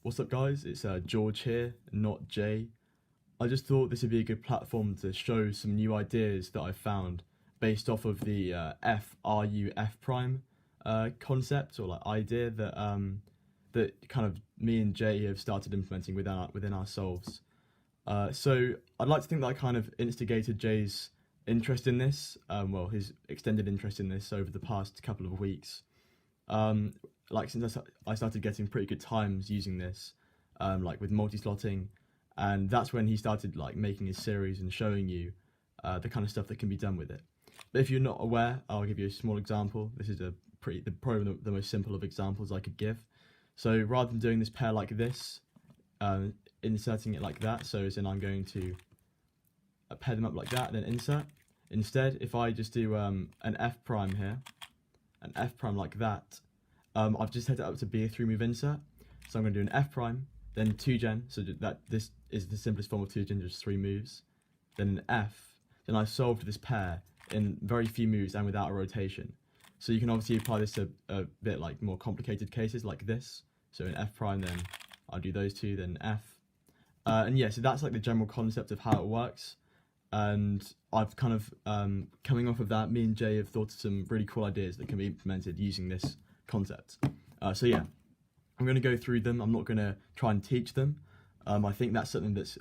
What's up guys, it's George here, not Jay. I just thought this would be a good platform to show some new ideas that I found based off of the F prime concept or like idea that that kind of me and Jay have started implementing within our solves. So I'd like to think that I kind of instigated Jay's interest in this, well his extended interest in this over the past couple of weeks. Like since I started getting pretty good times using this, like with multi-slotting, and that's when he started like making his series and showing you the kind of stuff that can be done with it. But if you're not aware, I'll give you a small example. This is probably the most simple of examples I could give. So rather than doing this pair like this, inserting it like that, so as in I'm going to pair them up like that, then insert. Instead, if I just do an F prime here, an F prime like that, I've just set it up to be a 3-move insert. So I'm going to do an F prime, then 2-gen, so that this is the simplest form of 2-gen, just 3 moves, then an F, then I solved this pair in very few moves and without a rotation. So you can obviously apply this to a bit like more complicated cases like this. So in F prime, then I'll do those two, then F. And yeah, so that's like the general concept of how it works. And I've kind of, coming off of that, me and Jay have thought of some really cool ideas that can be implemented using this concept. So yeah, I'm going to go through them. I'm not going to try and teach them. I think that's something that's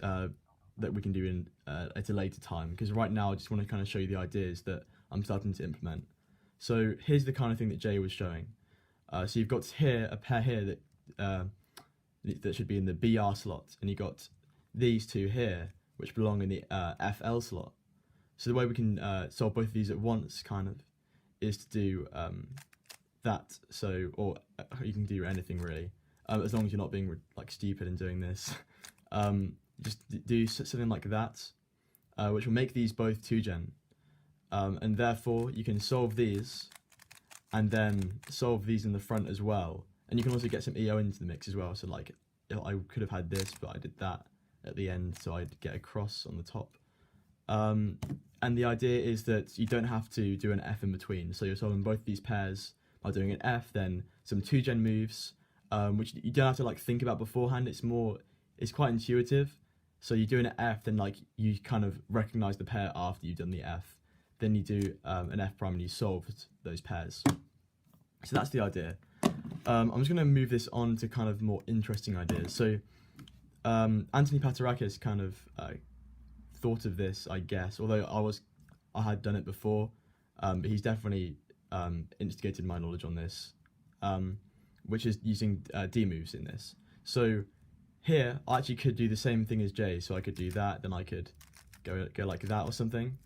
that we can do in at a later time, because right now I just want to kind of show you the ideas that I'm starting to implement. So here's the kind of thing that Jay was showing. So you've got here a pair here that should be in the BR slot, and you got these two here which belong in the FL slot. So the way we can solve both of these at once kind of is to do that. So, or you can do anything really, as long as you're not being like stupid and doing this. Just do something like that, which will make these both 2-gen, and therefore you can solve these and then solve these in the front as well. And you can also get some EO into the mix as well. So like I could have had this, but I did that at the end, so I'd get a cross on the top. And the idea is that you don't have to do an F in between. So you're solving both these pairs by doing an F, then some 2-gen moves, which you don't have to like think about beforehand. It's quite intuitive. So you do an F, then like you kind of recognize the pair after you've done the F. Then you do an F prime and you solved those pairs. So that's the idea. I'm just going to move this on to kind of more interesting ideas. So Anthony Patarakis kind of thought of this, I guess, although I had done it before, but he's definitely instigated my knowledge on this, which is using D moves in this. So here I actually could do the same thing as Jay, so I could do that, then I could go like that or something,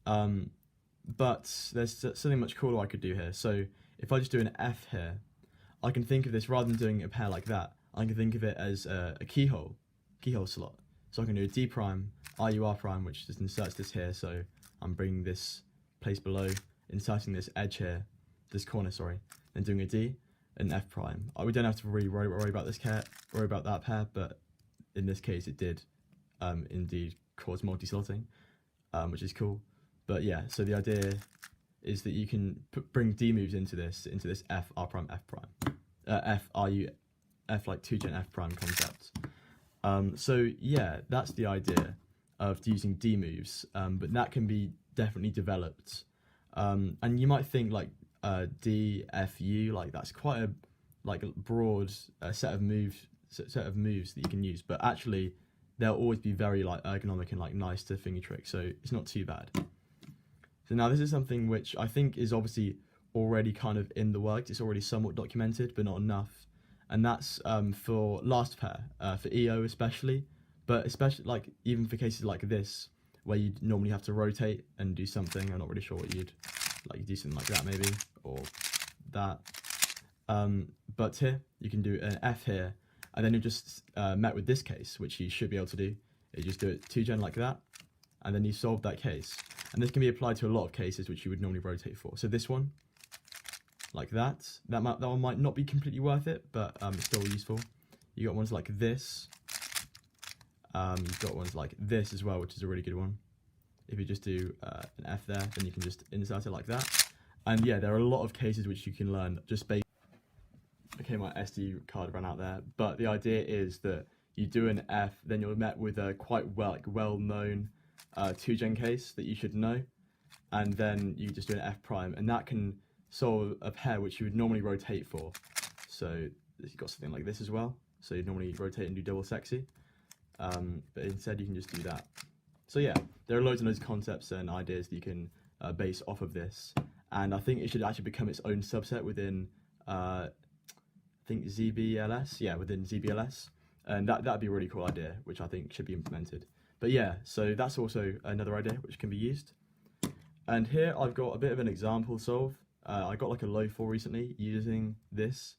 but there's something much cooler I could do here. So if I just do an F here, I can think of this, rather than doing a pair like that, I can think of it as a keyhole slot. So I can do a D prime, RUR prime, which just inserts this here, so I'm bringing this place below, inserting this edge here, this corner, sorry, then doing a D, and F prime. We don't have to really worry about that pair, but in this case it did indeed cause multi-slotting, which is cool. But yeah, so the idea is that you can bring D moves into this F, R prime, F prime, F like 2-gen F prime concept. So yeah, that's the idea of using D moves, but that can be definitely developed. And you might think like D, F, U, like that's quite a broad set of moves that you can use, but actually they'll always be very like ergonomic and like nice to finger trick, so it's not too bad. So now this is something which I think is obviously already kind of in the works. It's already somewhat documented, but not enough. And that's for last pair, for EO especially, but especially like even for cases like this, where you normally have to rotate and do something. I'm not really sure what you'd do something like that maybe, or that. But here you can do an F here, and then you're just met with this case, which you should be able to do. You just do it 2-gen like that, and then you solve that case. And this can be applied to a lot of cases which you would normally rotate for. So this one, like that one might not be completely worth it, but it's still useful. You got ones like this. You've got ones like this as well, which is a really good one. If you just do an F there, then you can just insert it like that. And yeah, there are a lot of cases which you can learn just based. Okay, my SD card ran out there, but the idea is that you do an F, then you're met with a quite well-known 2gen case that you should know, and then you just do an F prime, and that can solve a pair which you would normally rotate for. So you've got something like this as well. So you'd normally rotate and do double sexy, but instead you can just do that. So yeah, there are loads and loads of concepts and ideas that you can base off of this, and I think it should actually become its own subset within I think ZBLS, yeah, within ZBLS, and that'd be a really cool idea, which I think should be implemented. But yeah, so that's also another idea which can be used. And here I've got a bit of an example solve. I got like a low 4 recently using this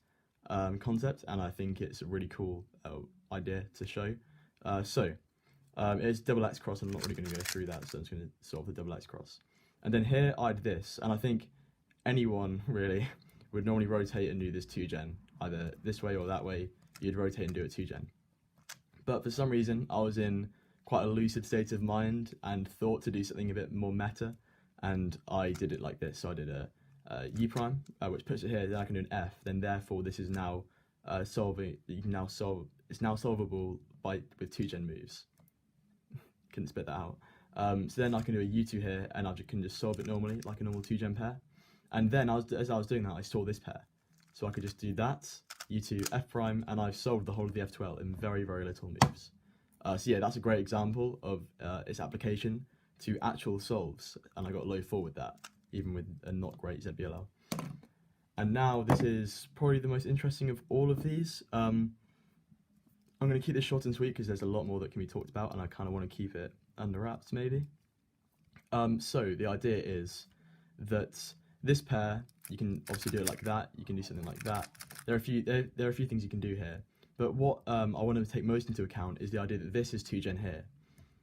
concept, and I think it's a really cool idea to show. It's double X cross. I'm not really going to go through that, so I'm just going to solve the double X cross. And then here I had this, and I think anyone really would normally rotate and do this 2gen, either this way or that way. You'd rotate and do it 2gen. But for some reason, I was in quite a lucid state of mind and thought to do something a bit more meta, and I did it like this. So I did a U prime, which puts it here. Then I can do an F. Then therefore, this is now solving. You can now solve. It's now solvable with 2gen moves. Couldn't spit that out. So then I can do a U2 here, and I can just solve it normally, like a normal 2gen pair. And then as I was doing that, I saw this pair. So I could just do that, U2, F prime, and I've solved the whole of the F12 in very, very little moves. So yeah, that's a great example of its application to actual solves, and I got low 4 with that, even with a not great ZBLL. And now this is probably the most interesting of all of these. I'm going to keep this short and sweet because there's a lot more that can be talked about, and I kind of want to keep it under wraps maybe. So the idea is that this pair, you can obviously do it like that, you can do something like that. There are a few things you can do here, but what I want to take most into account is the idea that this is 2gen here.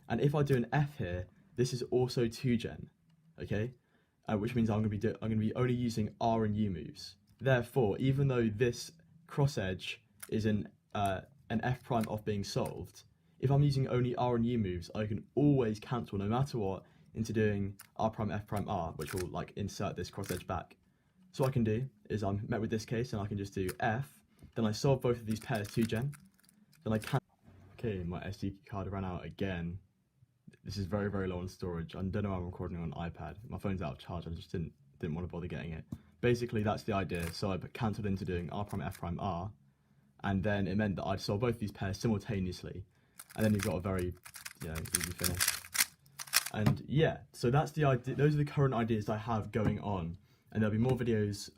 And if I do an F here, this is also 2gen, okay? Which means I'm going to be only using R and U moves. Therefore, even though this cross edge is an F prime off being solved, if I'm using only R and U moves, I can always cancel no matter what into doing R prime F prime R, which will like insert this cross edge back. So what I can do is I'm met with this case, and I can just do F, then I solve both of these pairs 2gen, then I can. Okay, my SD card ran out again. This is very, very low on storage. I don't know why I'm recording on an iPad. My phone's out of charge. I just didn't want to bother getting it. Basically, that's the idea. So I cancelled into doing R prime F prime R, and then it meant that I'd solve both these pairs simultaneously, and then you've got a very easy finish. And yeah, so that's the idea. Those are the current ideas I have going on, and there'll be more videos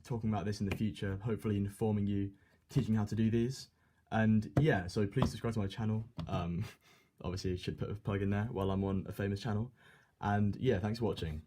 talking about this in the future, hopefully informing you, teaching how to do these. And yeah, so please subscribe to my channel. Obviously, I should put a plug in there while I'm on a famous channel. And yeah, thanks for watching.